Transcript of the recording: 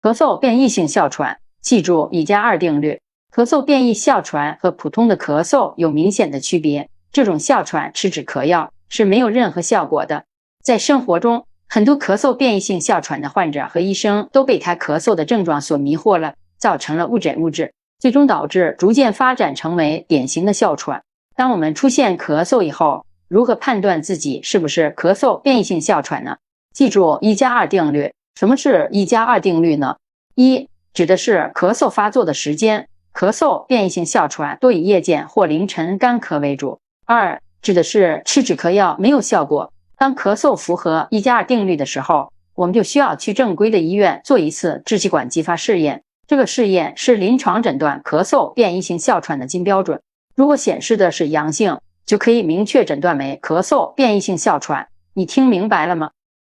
咳嗽变异性哮喘，记住1+2定律。咳嗽变异哮喘和普通的咳嗽有明显的区别，这种哮喘吃止咳药是没有任何效果的。在生活中，很多咳嗽变异性哮喘的患者和医生都被他咳嗽的症状所迷惑了，造成了误诊误治，最终导致逐渐发展成为典型的哮喘。当我们出现咳嗽以后，如何判断自己是不是咳嗽变异性哮喘呢？记住1+2定律。什么是1+2定律呢？1指的是咳嗽发作的时间，咳嗽变异性哮喘多以夜间或凌晨干咳为主。2指的是吃止咳药没有效果。当咳嗽符合1+2定律的时候，我们就需要去正规的医院做一次支气管激发试验。这个试验是临床诊断咳嗽变异性哮喘的金标准。如果显示的是阳性，就可以明确诊断为咳嗽变异性哮喘。你听明白了吗？